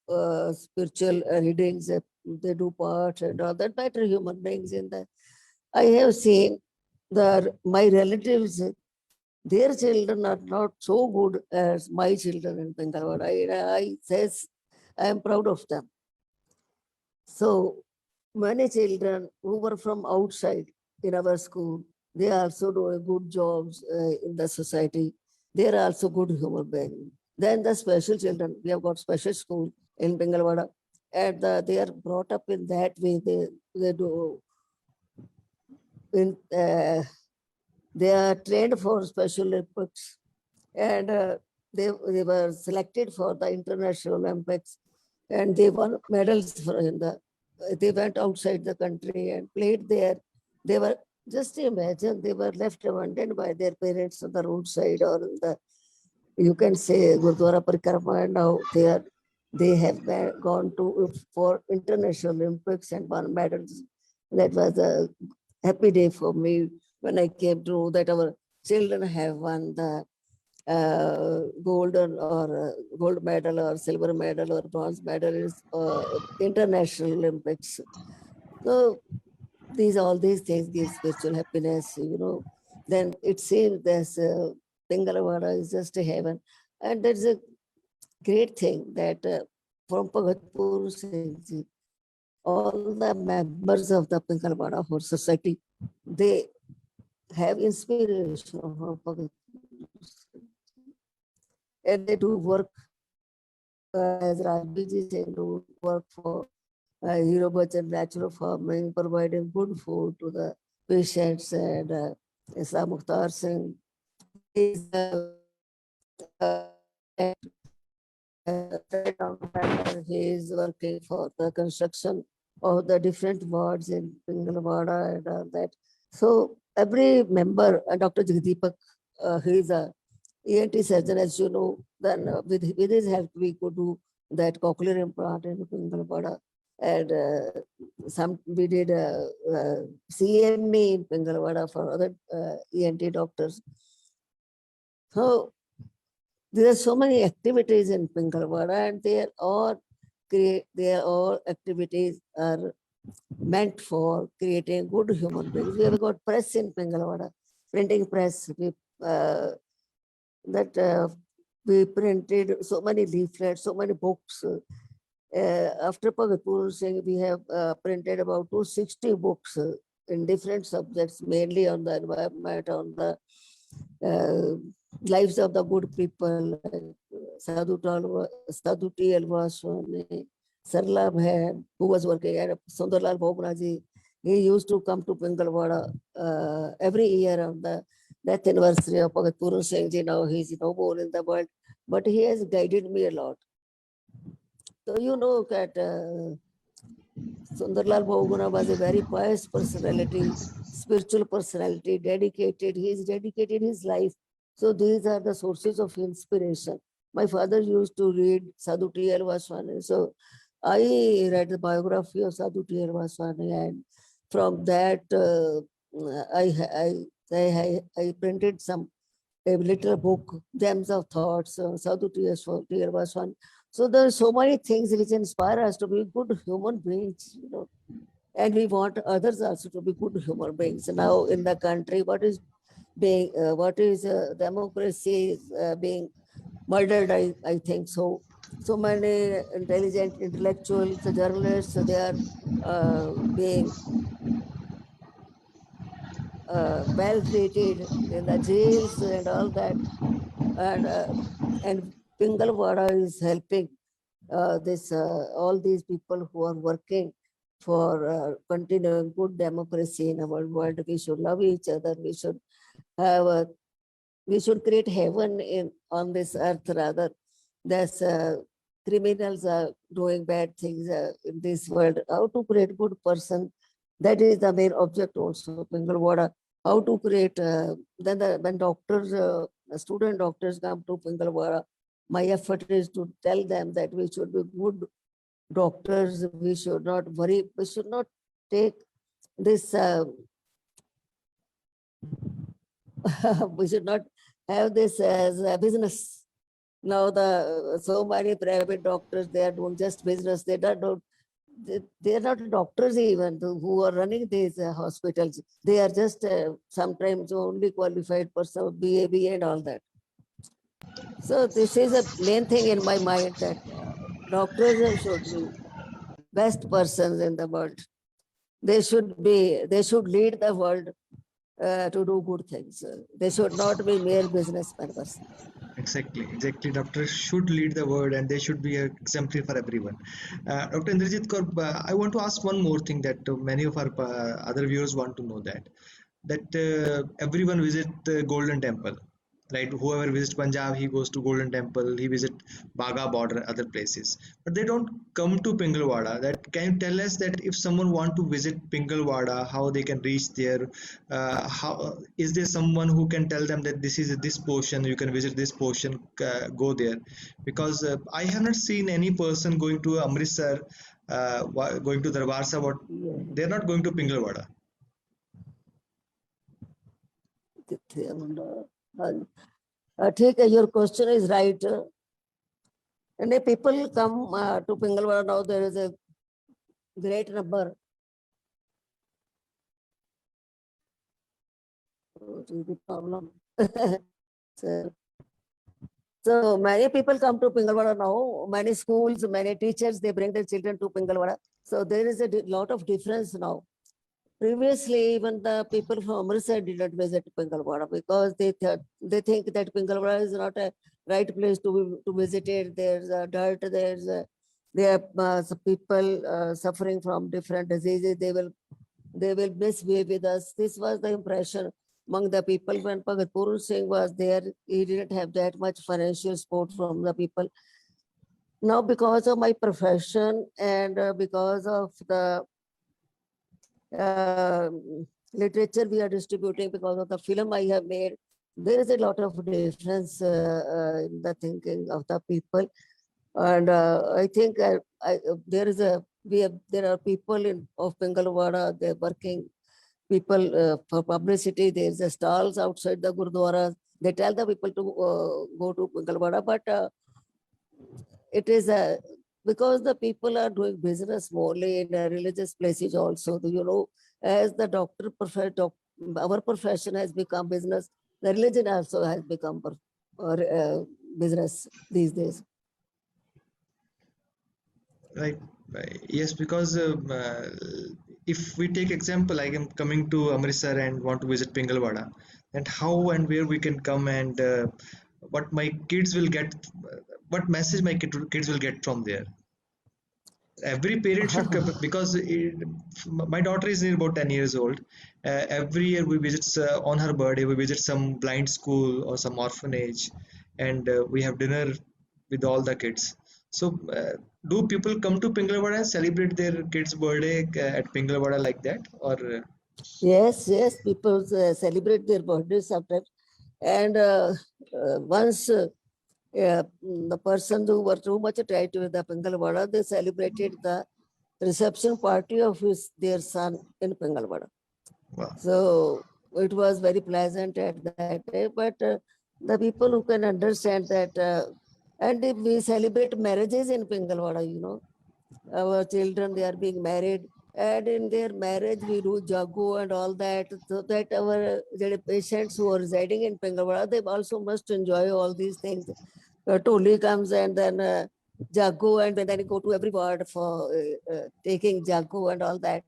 spiritual readings, they do parts and all that, better human beings in that. I have seen that my relatives, their children are not so good as my children in Pengalwada. I am proud of them. So many children who were from outside in our school, they also do good jobs in the society. They are also good human beings. Then the special children, we have got special school in Bengalwada, and they are brought up in that way. They do in they are trained for Special Olympics, and they were selected for the International Olympics, and they won medals for in the. They went outside the country and played there. They were, just imagine, they were left abandoned by their parents on the roadside or in the, you can say, Gurdwara Parikrama, and now they have gone to for International Olympics and won medals. That was a happy day for me when I came to know that our children have won the golden or gold medal or silver medal or bronze medal in International Olympics. So all these things give spiritual happiness, Then it seems that Bengalwada is just a heaven. And that's a great thing that from Bhagat Singh ji, all the members of the Bengalwada Horse Society, they have inspiration from Bhagat, and they do work as Rajbiji said, do work for Hero Bachan natural farming, providing good food to the patients, and Isa Mukhtar Singh is he is working for the construction of the different wards in Pingalwada and all that. So every member, Dr. Jagdeepak, he is a ENT surgeon, as you know. Then with his help, we could do that cochlear implant in Pingalwada. And we did CME in Pingalwada for other ENT doctors. So there are so many activities in Pingalwada, and they are all activities are meant for creating good human beings. We have got press in Pingalwada, printing press. We printed so many leaflets, so many books. After Bhagat Pooran Singh, we have printed about 260 books in different subjects, mainly on the environment, on the lives of the good people, Sadhu T. Alvaswani, Sarla Bhain, who was working at Sundarlal Bhognaji. He used to come to Pingalwada every year on the death anniversary of Bhagat Pooran Singh Ji. Now he is no more in the world, but he has guided me a lot. So you know that Sundarlal Bahuguna was a very pious personality, spiritual personality, dedicated. He's dedicated his life. So these are the sources of inspiration. My father used to read Sadhu T.L. Vaswani. So I read the biography of Sadhu T.L. Vaswani, and from that I printed a little book, Gems of Thoughts, Sadhu T.L. Vaswani. So there are so many things which inspire us to be good human beings, you know, and we want others also to be good human beings. Now in the country, what is democracy is being murdered, I think so. So many intelligent intellectuals, journalists, they are being well treated in the jails and all that, and Pingalwada is helping this all these people who are working for continuing good democracy in our world. We should love each other. Have a, we should create heaven in on this earth rather. There's criminals are doing bad things in this world. How to create good person? That is the main object also. Pingalwada. How to create when doctors, student doctors come to Pingalwada, my effort is to tell them that we should be good doctors. We should not worry. We should not take this. We should not have this as a business. Now the so many private doctors, they are doing just business. They are not doctors even who are running these hospitals. They are just sometimes only qualified person, BA and all that. So this is a main thing in my mind, that doctors should be best persons in the world. They should lead the world to do good things. They should not be mere businessmen person. Exactly. Doctors should lead the world, and they should be exemplary for everyone. Dr. Indrajit Kaur, I want to ask one more thing that many of our other viewers want to know, that everyone visit the Golden Temple, right? Whoever visits Punjab, he goes to Golden Temple, he visit Baga border, other places, but they don't come to Pingalwada. That can you tell us that if someone want to visit Pingalwada, how they can reach there? How is there someone who can tell them that this is this portion, you can visit this portion, go there? Because I have not seen any person going to Amritsar, going to Darbar Sahib. They're not going to Pingalwada. ठीक है, your question is right. And if people come to Pingalwada now, there is a great number. What is the problem? So many people come to Pingalwada now. Many schools, many teachers, they bring their children to Pingalwada. So there is a lot of difference now. Previously, even the people from Amritsar did not visit Pingalwada because they think that Pingalwada is not a right place to visit it. There's dirt. There are some people suffering from different diseases. They will misbehave with us. This was the impression among the people when Bhagat Purun Singh was there. He didn't have that much financial support from the people. Now, because of my profession and because of the literature we are distributing, because of the film I have made, there is a lot of difference in the thinking of the people. And I think there are people of Pingalwada, they're working people for publicity. There's a stalls outside the Gurdwara. They tell the people to go to Pingalwada, but it is because the people are doing business morely in religious places also. You know, as the our profession has become business, the religion also has become business these days. Right. Yes, because if we take example, like I'm coming to Amritsar and want to visit Pingalwada, and how and where we can come, and what my kids will get, what message my kids will get from there. Every parent should come, because my daughter is near about 10 years old. Every year we visit, on her birthday, we visit some blind school or some orphanage, and we have dinner with all the kids. So, do people come to Pingalwada and celebrate their kid's birthday at Pingalwada like that, or? Yes, yes, people celebrate their birthdays sometimes. And once the person who were too much attached with the Pingalwada, they celebrated the reception party of their son in Pingalwada. Wow. So it was very pleasant at that day. But the people who can understand that, and if we celebrate marriages in Pingalwada, you know, our children, they are being married. And in their marriage, we do jagu and all that, so that our patients who are residing in Pingalwada, they also must enjoy all these things. Toli comes and then jagu, and then you go to every ward for taking jagu and all that.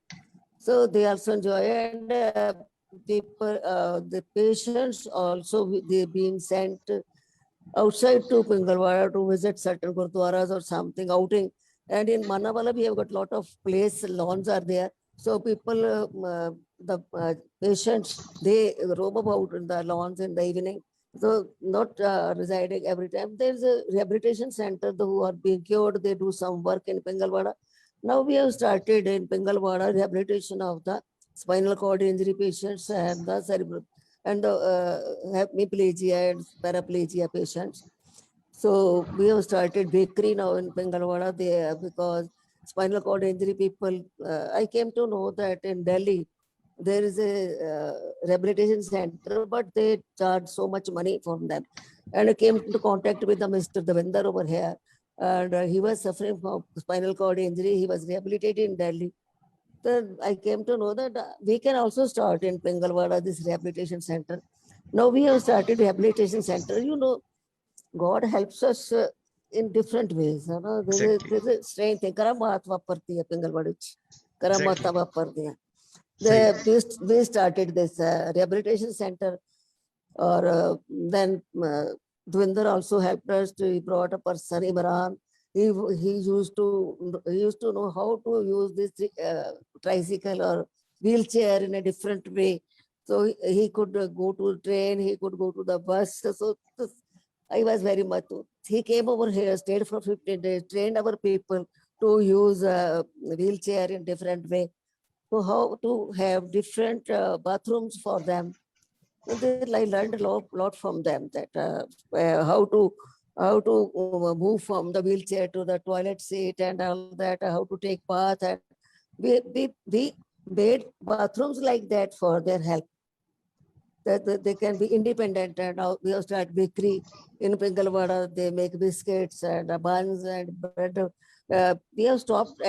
So they also enjoy, and people, the patients also, they being sent outside to Pingalwada to visit certain gurdwaras or something, outing. And in Manavala, we have got a lot of place, lawns are there. So people, the patients, they roam about in the lawns in the evening. So not residing every time. There's a rehabilitation center who are being cured. They do some work in Pingalwada. Now we have started in Pingalwada rehabilitation of the spinal cord injury patients and the cerebral and the hemiplegia and paraplegia patients. So we have started bakery now in Pingalwada there because spinal cord injury people. I came to know that in Delhi there is a rehabilitation center, but they charge so much money from them. And I came into contact with the Mr. Devinder over here, and he was suffering from spinal cord injury. He was rehabilitated in Delhi. Then I came to know that we can also start in Pingalwada this rehabilitation center. Now we have started rehabilitation center. You know, God helps us in different ways. You know, Exactly. there's a strange thing. Karamat vaparti hai Pingalwada. Exactly. Karamata vaparti hai. Sahi. We started this rehabilitation center, or then Dwinder also helped us. He brought a person, Imran. He used to know how to use this tricycle or wheelchair in a different way. So he could go to train, he could go to the bus. So I was very much. He came over here, stayed for 15 days, trained our people to use wheelchair in different way. So how to have different bathrooms for them. And then I learned lot from them that how to move from the wheelchair to the toilet seat and all that, how to take bath, and we made bathrooms like that for their help, that they can be independent. And now we have started bakery in Pingalwada. They make biscuits and buns and bread. We have stopped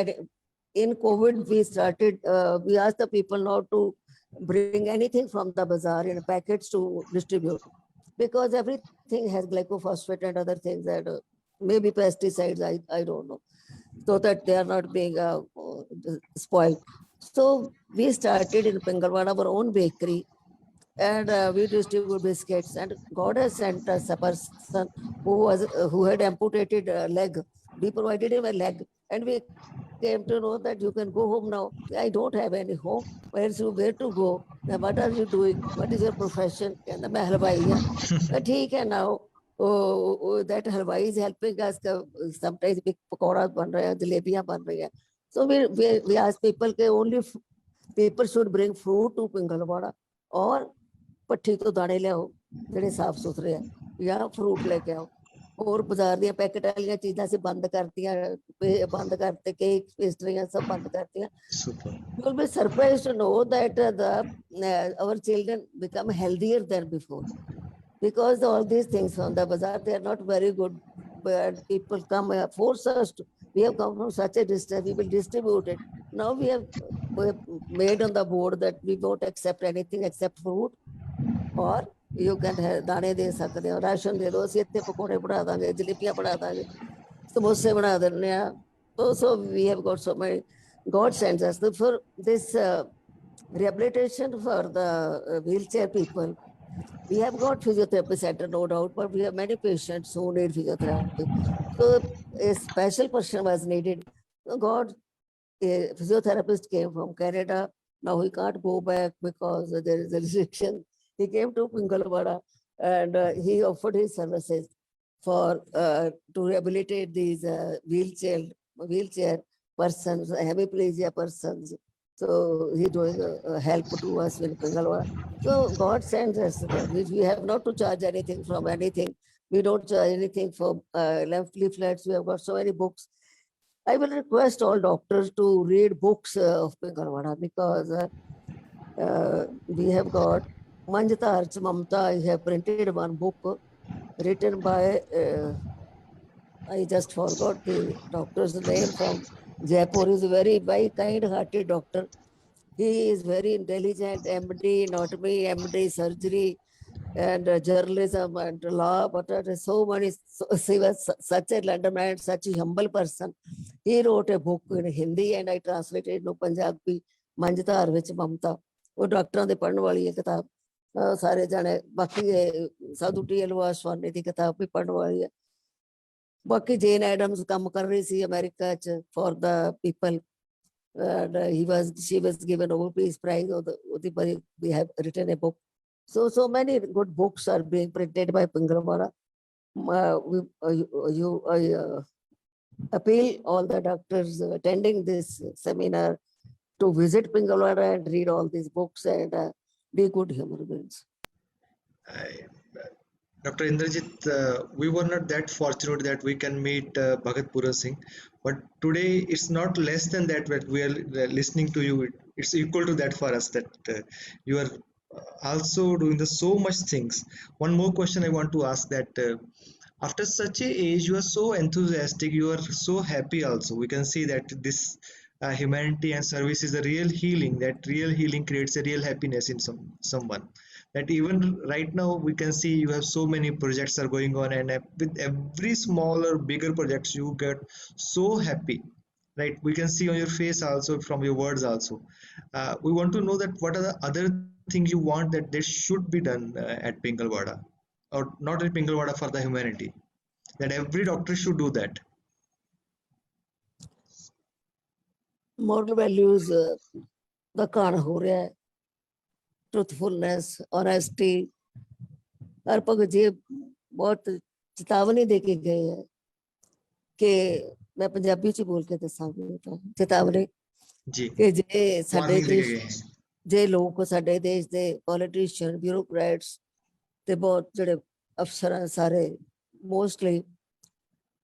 in COVID. We started. We asked the people not to bring anything from the bazaar in packets to distribute, because everything has glycophosphate and other things that maybe pesticides. I don't know, so that they are not being spoiled. So we started in Pingalwada our own bakery, and we distribute biscuits. And God has sent us a person who had amputated a leg. We provided him a leg, and we came to know that you can go home now. I don't have any home. Where to go? Now, what are you doing? What is your profession? And मैं हलवाई है. ठीक है now. That हलवाई is helping us. Sometimes big pakora बन रहे हैं, जलेबियां बन रही हैं. So we ask people that only people should bring fruit to Pingalwada, or ਪੱਠੀ ਤੋਂ ਦਾਣੇ ਲਿਆਓ ਜਿਹੜੇ ਸਾਫ ਸੁਥਰੇ ਆ, ਜਾਂ ਫਰੂਟ ਲੈ ਕੇ ਆਓ. ਹੋਰ ਬਾਜ਼ਾਰ ਦੀਆਂ ਪੈਕਟ ਵਾਲੀਆਂ ਚੀਜ਼ਾਂ ਅਸੀਂ ਬੰਦ ਕਰਤੀਆਂ, ਬੰਦ ਕਰਤੇ, ਕੇਕ ਪੇਸਟਰੀਆਂ ਸਭ ਬੰਦ ਕਰਤੀਆਂ. You will be surprised to know that our children become healthier than before, because all these things from the bazaar, they are not very good. But people come force us to. We have come from such a distance. We will distribute it. Now we have made on the board that we won't accept anything except fruit, or you can दाने दे सकते हो, ration दे दो, ਅਸੀਂ ਇੱਥੇ ਪਕੌੜੇ ਬਣਾ ਦਾਂਗੇ, ਜਲੇਬੀਆਂ ਬਣਾ ਦਾਂਗੇ, ਸਮੋਸੇ ਬਣਾ ਦਿੰਦੇ ਆ. So we have got so many. God sends us for this rehabilitation for the wheelchair people. We have got physiotherapy center, no doubt, but we have many patients who need physiotherapy. So a special person was needed. God, a physiotherapist came from Canada. Now he can't go back because there is a restriction. He came to Pingalwada and he offered his services. for to rehabilitate these wheelchair persons, hemiplegia persons. So he doing help to us in Pingalwada. So God sends us. We have not to charge anything from anything. We don't charge anything for leaflets. We have got so many books. I will request all doctors to read books of Pingalwada because we have got Manjita Arch Mamta. I have printed one book written by, I just forgot the doctor's name from Jaipur. He's a very kind-hearted doctor. He is very intelligent, MD, anatomy, MD, surgery, and journalism and law, but so many, he was such a London, such a humble person. He wrote a book in Hindi and I translated into Punjabi, Manjita Arch Mamta. वो डॉक्टरों ਦੇ ਪੜਨ ਵਾਲੀ ਹੈ ਕਿਤਾਬ ਸਾਰੇ ਜਾਣੇ ਬਾਕੀ ਸਾਧੂ ਟੀ ਵਾਸਵਾਨੀ ਦੀ ਕਿਤਾਬ ਵੀ ਪੜਨ ਵਾਲੀ ਹੈ ਬਾਕੀ ਜੇਨ ਐਡਮਸ ਕੰਮ ਕਰ ਰਹੀ ਸੀ ਅਮਰੀਕਾ ਚ for the people and she was given Nobel Peace Prize we have written a book so many good books are being printed by Pingalwada. I appeal all the doctors attending this seminar to visit Pingalwada and read all these books and be good human beings. Dr. Indrajit, we were not that fortunate that we can meet Bhagat Puran Singh, but today it's not less than that we are listening to you. It's equal to that for us that you are also doing so much things. One more question I want to ask that after such a age, you are so enthusiastic, you are so happy also. We can see that this humanity and service is a real healing. That real healing creates a real happiness in someone. That even right now we can see you have so many projects are going on, and with every smaller, bigger projects you get so happy. Right? We can see on your face also, from your words also. We want to know that what are the other things you want that they should be done at Pingalwada, or not at Pingalwada, for the humanity. That every doctor should do that. Moral values, the kind of truthfulness, honesty, और भगत जी बहुत चेतावनी दे के गए हैं कि मैं पंजाबी च बोल के दसांगी चेतावनी कि जे साडे देश जे लोग साडे देश दे पॉलिटिशियन ब्यूरोक्रेट्स ते बहुत जड़े अफसर सारे मोस्टली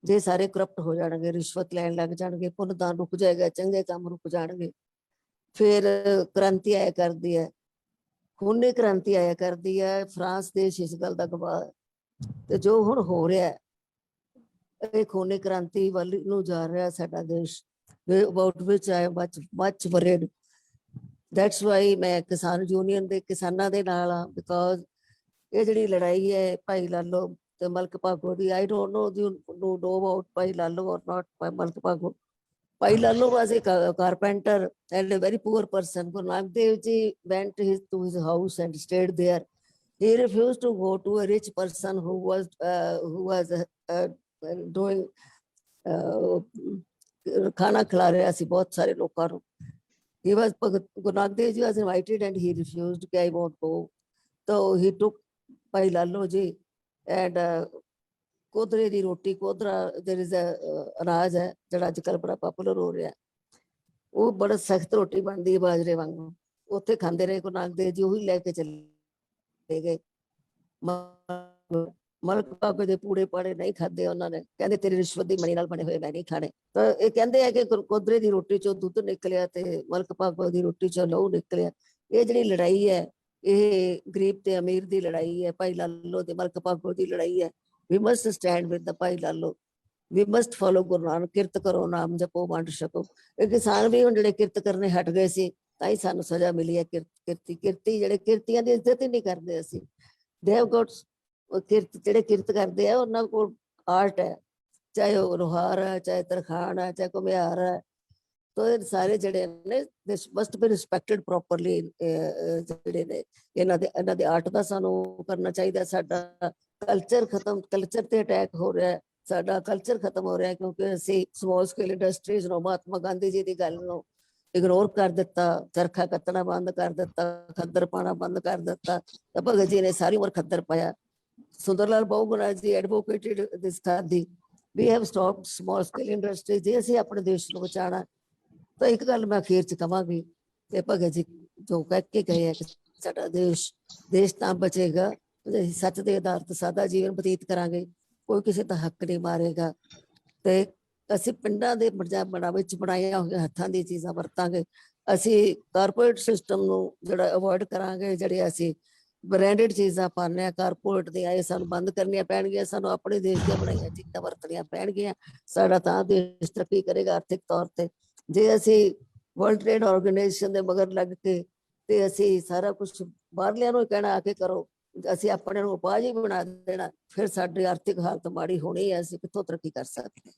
जे सारे करप्ट हो जाएंगे, रिश्वत लैन लग जाएंगे, पुनदान रुक जाएगा, चंगे काम रुक जाएंगे, फिर क्रांति आया कर दी है, खूनी क्रांति आया कर दी है। फ्रांस देश इस गल का गवाह ते जो हुण हो रहा है ये खूनी क्रांति वाल नूं जा रहा है साडा देश, about which I am much worried. That's why मैं किसान यूनियन दे किसानां दे नाल हां, because ये जिहड़ी लड़ाई है भाई लालो ते मलक भागो दी, I don't know you know about भाई लालो or not by मलक भागो. Bhai Lalu was a carpenter and a very poor person. Guru Nanak Dev Ji went to his house and stayed there. He refused to go to a rich person who was doing खाना खिला रहा सी बहुत सारे लोगों को. He was Guru Nanak Dev Ji was invited and he refused. I won't go. So he took Bhai Lalu Ji and Kodre the roti, Kodra there is a अनाज है जड़ा आजकल बड़ा पॉपुलर हो रहा है, वो बड़ा सख्त रोटी बनती है बाजरे वांगू, उत्थे खांदे रहे। गुरु नानक देव जी वही लेके चले गए। मलक भागो दे पूड़े पाड़े नहीं खाते उन्होंने, कहते तेरी रिश्वत दी मनी नाल बने हुए मैं नहीं खाने। तो ये कहते हैं कि कोदरे दी रोटी चो दुध निकलिया ते मलक भागो दी रोटी चो लहू निकलिया। ये जिहड़ी लड़ाई है ये गरीब ते अमीर दी लड़ाई है, भाई लालो ते मलक भागो दी लड़ाई है। We must stand with the Bhai Lalu. We must follow Guru Nanak. किरत करो नाम जपो वंड छको। ये किसान भी हुण जिहड़े किरत करने हट गए सी ताई सानू सजा मिली है। किरती जिहड़े किरतियां दी इज्जत ही नहीं करदे असीं। They have got किरत जिहड़े किरत करदे आ उन्हां कोल आर्ट है, चाहे वो लोहार है, चाहे तरखान है, चाहे घुमियार है। तो ये सारे जिहड़े ने this must be respected properly। जिहड़े ने इन्हां दे आर्ट दा सानू करना चाहिदा। साडा कल्चर खत्म, कल्चर ते अटैक हो रहा है, साडा कल्चर खत्म हो रहा है क्योंकि असी small scale industries no Mahatma Gandhi ji की गल नो इग्नोर कर दिता, चरखा कत्तना बंद कर दिता, खद्दर पाना बंद कर दिता। तो भगत जी ने सारी उम्र खद्दर पाया, Sundarlal Bahuguna ji advocated this Khadi. We have stopped small scale industries. ਜੇ ਅਸੀਂ ਆਪਣੇ ਦੇਸ਼ ਨੂੰ ਬਚਾਉਣਾ ਤਾਂ ਇੱਕ ਗੱਲ ਮੈਂ ਅਖੀਰ ਚ ਕਵਾਂਗੀ ਤੇ ਭਗਤ ਜੀ ਜੋ ਕਹਿ ਕੇ ਗਏ ਹੈ ਕਿ ਸਾਡਾ ਦੇਸ਼ ਤਾਂ ਬਚੇਗਾ ਜੇ ਅਸੀਂ ਸੱਚ ਦੇ ਆਧਾਰ ਤੇ ਸਾਦਾ ਜੀਵਨ ਬਤੀਤ ਕਰਾਂਗੇ, ਕੋਈ ਕਿਸੇ ਦਾ ਹੱਕ ਨਹੀਂ ਮਾਰੇਗਾ ਤੇ ਅਸੀਂ ਪਿੰਡਾਂ ਦੇ ਬਣਾ ਵਿੱਚ ਬਣਾਈਆਂ ਹੋਈਆਂ ਹੱਥਾਂ ਦੀ ਚੀਜ਼ਾਂ ਵਰਤਾਂਗੇ, ਅਸੀਂ ਕਾਰਪੋਰੇਟ ਸਿਸਟਮ ਨੂੰ ਜਿਹੜਾ ਅਵੋਇਡ ਕਰਾਂਗੇ, ਜਿਹੜੇ ਅਸੀਂ ਬ੍ਰਾਂਡਡ ਚੀਜ਼ਾਂ ਪਾਉਂਦੇ ਹਾਂ ਕਾਰਪੋਰੇਟ ਦੀਆਂ ਇਹ ਸਾਨੂੰ ਬੰਦ ਕਰਨੀਆਂ ਪੈਣਗੀਆਂ, ਸਾਨੂੰ ਆਪਣੇ ਦੇਸ਼ ਦੀਆਂ ਬਣਾਈਆਂ ਚੀਜ਼ਾਂ ਵਰਤਣੀਆਂ ਪੈਣਗੀਆਂ, ਸਾਡਾ ਤਾਂ ਦੇਸ਼ ਤਰੱਕੀ ਕਰੇਗਾ ਆਰਥਿਕ ਤੌਰ ਤੇ। ਜੇ ਅਸੀਂ ਵਰਲਡ ਟ੍ਰੇਡ ਆਰਗੇਨਾਈਜੇਸ਼ਨ ਦੇ ਮਗਰ ਲੱਗ ਕੇ ਤੇ ਅਸੀਂ ਸਾਰਾ ਕੁਝ ਬਾਹਰਲਿਆਂ ਨੂੰ ਕਹਿਣਾ ਆ ਕੇ ਕਰੋ, ਅਸੀਂ ਆਪਣੇ ਨੂੰ ਉਪਾਅ ਹੀ ਬਣਾ ਦੇਣਾ, ਫਿਰ ਸਾਡੀ ਆਰਥਿਕ ਹਾਲਤ ਮਾੜੀ ਹੋਣੀ ਹੈ, ਅਸੀਂ ਕਿੱਥੋਂ ਤਰੱਕੀ ਕਰ ਸਕਦੇ।